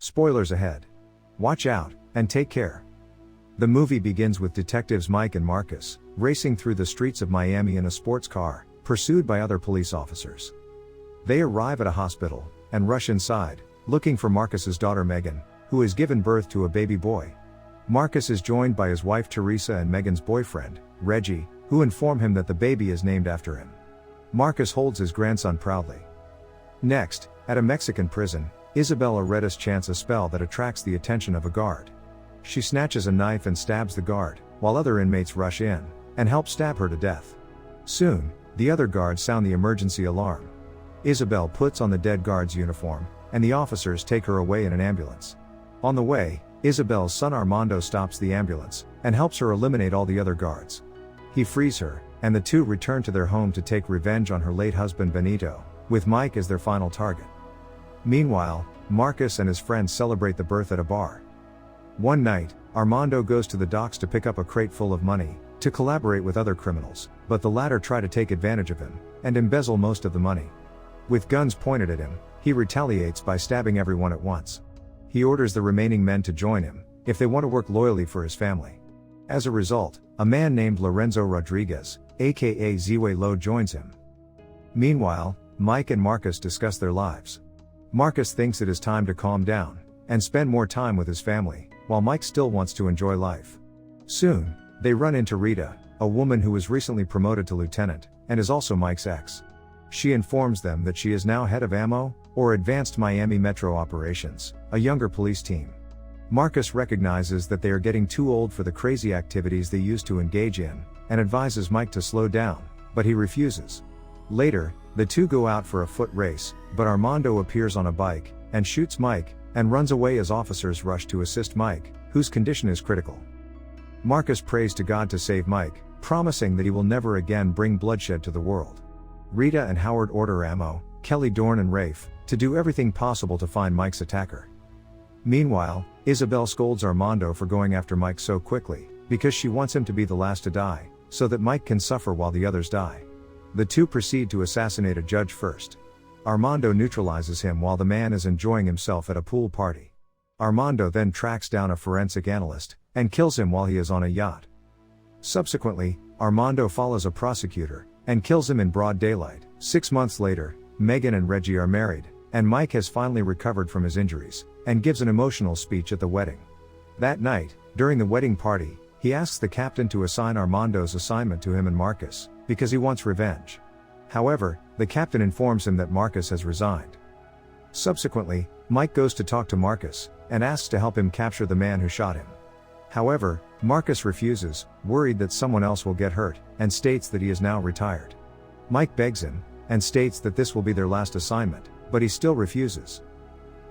Spoilers ahead. Watch out, and take care. The movie begins with detectives Mike and Marcus, racing through the streets of Miami in a sports car, pursued by other police officers. They arrive at a hospital, and rush inside, looking for Marcus's daughter Megan, who has given birth to a baby boy. Marcus is joined by his wife Teresa and Megan's boyfriend, Reggie, who inform him that the baby is named after him. Marcus holds his grandson proudly. Next, at a Mexican prison, Isabella Redis chants a spell that attracts the attention of a guard. She snatches a knife and stabs the guard, while other inmates rush in, and help stab her to death. Soon, the other guards sound the emergency alarm. Isabel puts on the dead guard's uniform, and the officers take her away in an ambulance. On the way, Isabel's son Armando stops the ambulance, and helps her eliminate all the other guards. He frees her, and the two return to their home to take revenge on her late husband Benito, with Mike as their final target. Meanwhile, Marcus and his friends celebrate the birth at a bar. One night, Armando goes to the docks to pick up a crate full of money, to collaborate with other criminals, but the latter try to take advantage of him, and embezzle most of the money. With guns pointed at him, he retaliates by stabbing everyone at once. He orders the remaining men to join him, if they want to work loyally for his family. As a result, a man named Lorenzo Rodriguez, aka Ziwe Lo, joins him. Meanwhile, Mike and Marcus discuss their lives. Marcus thinks it is time to calm down, and spend more time with his family, while Mike still wants to enjoy life. Soon, they run into Rita, a woman who was recently promoted to lieutenant, and is also Mike's ex. She informs them that she is now head of AMO, or Advanced Miami Metro Operations, a younger police team. Marcus recognizes that they are getting too old for the crazy activities they used to engage in, and advises Mike to slow down, but he refuses. Later, the two go out for a foot race, but Armando appears on a bike, and shoots Mike, and runs away as officers rush to assist Mike, whose condition is critical. Marcus prays to God to save Mike, promising that he will never again bring bloodshed to the world. Rita and Howard order Ammo, Kelly Dorn and Rafe, to do everything possible to find Mike's attacker. Meanwhile, Isabel scolds Armando for going after Mike so quickly, because she wants him to be the last to die, so that Mike can suffer while the others die. The two proceed to assassinate a judge first. Armando neutralizes him while the man is enjoying himself at a pool party. Armando then tracks down a forensic analyst, and kills him while he is on a yacht. Subsequently, Armando follows a prosecutor, and kills him in broad daylight. 6 months later, Megan and Reggie are married, and Mike has finally recovered from his injuries, and gives an emotional speech at the wedding. That night, during the wedding party, he asks the captain to assign Armando's assignment to him and Marcus, because he wants revenge. However, the captain informs him that Marcus has resigned. Subsequently, Mike goes to talk to Marcus, and asks to help him capture the man who shot him. However, Marcus refuses, worried that someone else will get hurt, and states that he is now retired. Mike begs him, and states that this will be their last assignment, but he still refuses.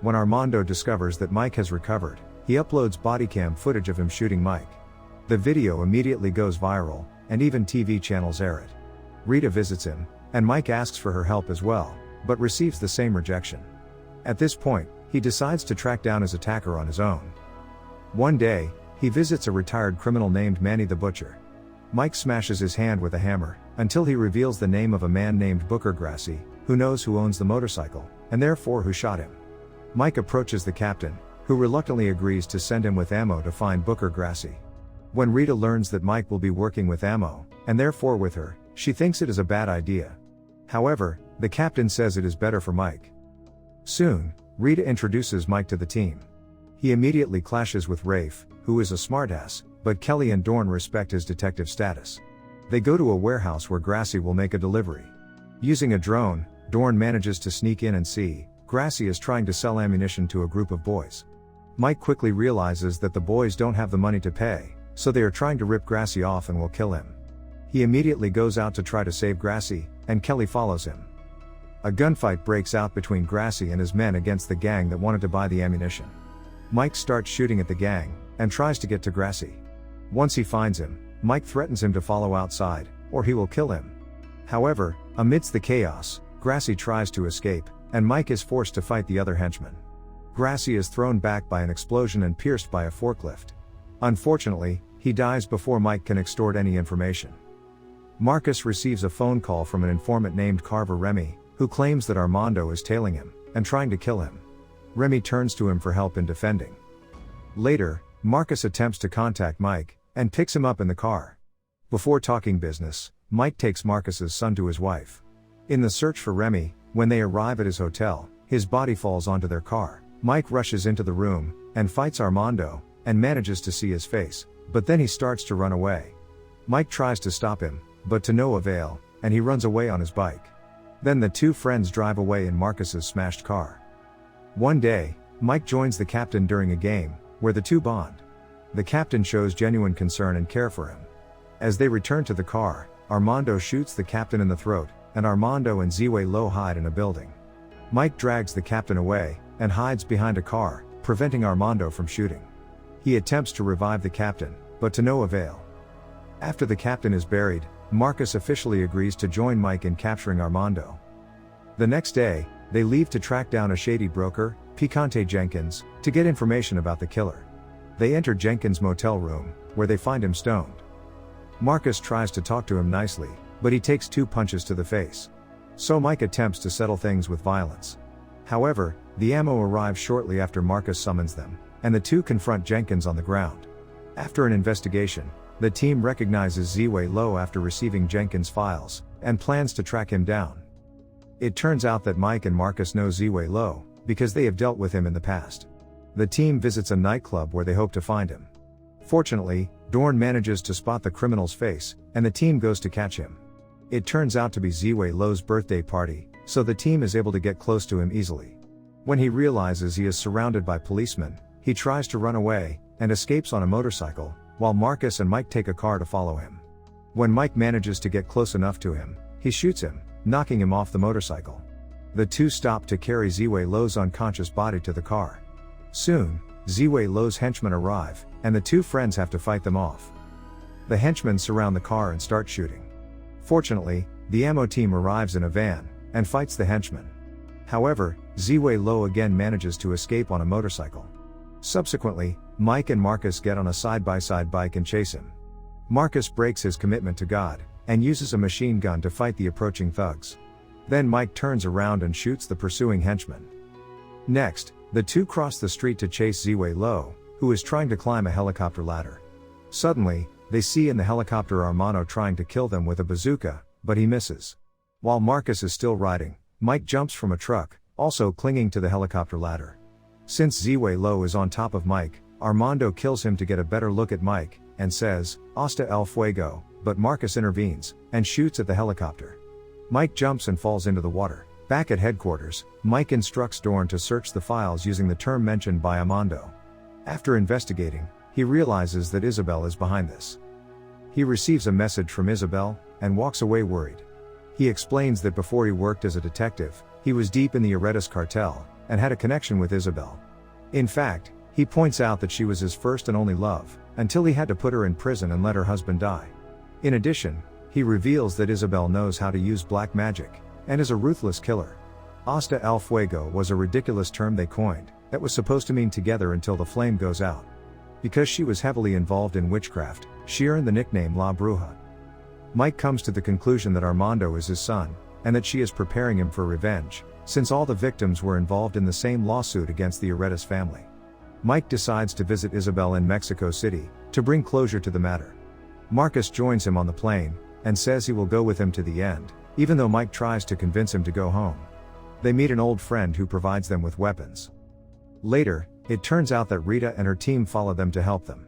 When Armando discovers that Mike has recovered, he uploads bodycam footage of him shooting Mike. The video immediately goes viral, and even TV channels air it. Rita visits him, and Mike asks for her help as well, but receives the same rejection. At this point, he decides to track down his attacker on his own. One day, he visits a retired criminal named Manny the Butcher. Mike smashes his hand with a hammer, until he reveals the name of a man named Booker Gracie, who knows who owns the motorcycle, and therefore who shot him. Mike approaches the captain, who reluctantly agrees to send him with Ammo to find Booker Gracie. When Rita learns that Mike will be working with Ammo, and therefore with her, she thinks it is a bad idea. However, the captain says it is better for Mike. Soon, Rita introduces Mike to the team. He immediately clashes with Rafe, who is a smartass, but Kelly and Dorn respect his detective status. They go to a warehouse where Gracie will make a delivery. Using a drone, Dorn manages to sneak in and see Gracie is trying to sell ammunition to a group of boys. Mike quickly realizes that the boys don't have the money to pay, so they are trying to rip Gracie off and will kill him. He immediately goes out to try to save Gracie, and Kelly follows him. A gunfight breaks out between Gracie and his men against the gang that wanted to buy the ammunition. Mike starts shooting at the gang, and tries to get to Gracie. Once he finds him, Mike threatens him to follow outside, or he will kill him. However, amidst the chaos, Gracie tries to escape, and Mike is forced to fight the other henchmen. Gracie is thrown back by an explosion and pierced by a forklift. Unfortunately, he dies before Mike can extort any information. Marcus receives a phone call from an informant named Carver Remy, who claims that Armando is tailing him, and trying to kill him. Remy turns to him for help in defending. Later, Marcus attempts to contact Mike, and picks him up in the car. Before talking business, Mike takes Marcus's son to his wife. In the search for Remy, when they arrive at his hotel, his body falls onto their car. Mike rushes into the room, and fights Armando, and manages to see his face, but then he starts to run away. Mike tries to stop him, but to no avail, and he runs away on his bike. Then the two friends drive away in Marcus's smashed car. One day, Mike joins the captain during a game, where the two bond. The captain shows genuine concern and care for him. As they return to the car, Armando shoots the captain in the throat, and Armando and Ziwei Lo hide in a building. Mike drags the captain away, and hides behind a car, preventing Armando from shooting. He attempts to revive the captain, but to no avail. After the captain is buried, Marcus officially agrees to join Mike in capturing Armando. The next day, they leave to track down a shady broker, Picante Jenkins, to get information about the killer. They enter Jenkins' motel room, where they find him stoned. Marcus tries to talk to him nicely, but he takes 2 punches to the face. So Mike attempts to settle things with violence. However, the ammo arrives shortly after Marcus summons them, and the two confront Jenkins on the ground. After an investigation, the team recognizes Ziwei Lo after receiving Jenkins' files, and plans to track him down. It turns out that Mike and Marcus know Ziwei Lo, because they have dealt with him in the past. The team visits a nightclub where they hope to find him. Fortunately, Dorn manages to spot the criminal's face, and the team goes to catch him. It turns out to be Ziwei Lo's birthday party, so the team is able to get close to him easily. When he realizes he is surrounded by policemen, he tries to run away, and escapes on a motorcycle, while Marcus and Mike take a car to follow him. When Mike manages to get close enough to him, he shoots him, knocking him off the motorcycle. The two stop to carry Ziwei Lo's unconscious body to the car. Soon, Ziwei Lo's henchmen arrive, and the two friends have to fight them off. The henchmen surround the car and start shooting. Fortunately, the ammo team arrives in a van, and fights the henchmen. However, Ziwei Lo again manages to escape on a motorcycle. Subsequently, Mike and Marcus get on a side-by-side bike and chase him. Marcus breaks his commitment to God, and uses a machine gun to fight the approaching thugs. Then Mike turns around and shoots the pursuing henchmen. Next, the two cross the street to chase Ziwei Lo, who is trying to climb a helicopter ladder. Suddenly, they see in the helicopter Armando trying to kill them with a bazooka, but he misses. While Marcus is still riding, Mike jumps from a truck, also clinging to the helicopter ladder. Since Ziwei Lo is on top of Mike, Armando kills him to get a better look at Mike, and says, "Hasta el fuego," but Marcus intervenes, and shoots at the helicopter. Mike jumps and falls into the water. Back at headquarters, Mike instructs Dorn to search the files using the term mentioned by Armando. After investigating, he realizes that Isabel is behind this. He receives a message from Isabel, and walks away worried. He explains that before he worked as a detective, he was deep in the Aretas cartel, and had a connection with Isabel. In fact, he points out that she was his first and only love, until he had to put her in prison and let her husband die. In addition, he reveals that Isabel knows how to use black magic, and is a ruthless killer. Hasta el fuego was a ridiculous term they coined, that was supposed to mean together until the flame goes out. Because she was heavily involved in witchcraft, she earned the nickname La Bruja. Mike comes to the conclusion that Armando is his son, and that she is preparing him for revenge, since all the victims were involved in the same lawsuit against the Aretas family. Mike decides to visit Isabel in Mexico City, to bring closure to the matter. Marcus joins him on the plane, and says he will go with him to the end, even though Mike tries to convince him to go home. They meet an old friend who provides them with weapons. Later, it turns out that Rita and her team follow them to help them.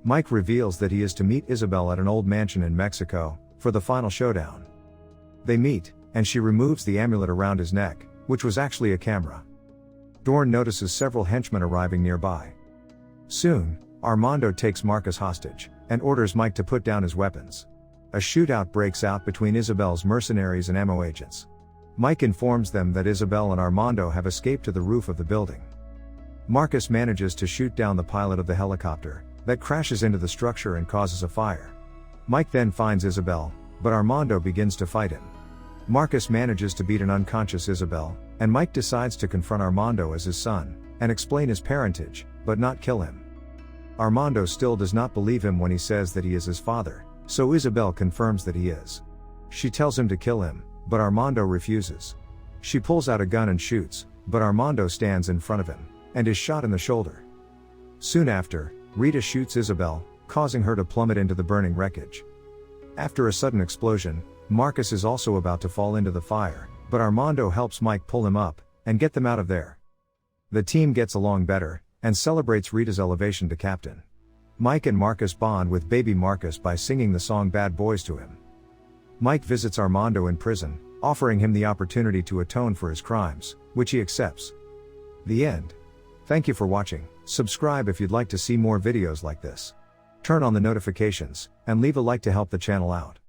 Mike reveals that he is to meet Isabel at an old mansion in Mexico, for the final showdown. They meet, and she removes the amulet around his neck, which was actually a camera. Dorn notices several henchmen arriving nearby. Soon, Armando takes Marcus hostage, and orders Mike to put down his weapons. A shootout breaks out between Isabel's mercenaries and ammo agents. Mike informs them that Isabel and Armando have escaped to the roof of the building. Marcus manages to shoot down the pilot of the helicopter, that crashes into the structure and causes a fire. Mike then finds Isabel, but Armando begins to fight him. Marcus manages to beat an unconscious Isabel, and Mike decides to confront Armando as his son, and explain his parentage, but not kill him. Armando still does not believe him when he says that he is his father, so Isabel confirms that he is. She tells him to kill him, but Armando refuses. She pulls out a gun and shoots, but Armando stands in front of him. and is shot in the shoulder. Soon after, Rita shoots Isabel, causing her to plummet into the burning wreckage. After a sudden explosion, Marcus is also about to fall into the fire, but Armando helps Mike pull him up and get them out of there. The team gets along better and celebrates Rita's elevation to captain. Mike and Marcus bond with baby Marcus by singing the song Bad Boys to him. Mike visits Armando in prison, offering him the opportunity to atone for his crimes, which he accepts. The end. Thank you for watching. Subscribe if you'd like to see more videos like this. Turn on the notifications, and leave a like to help the channel out.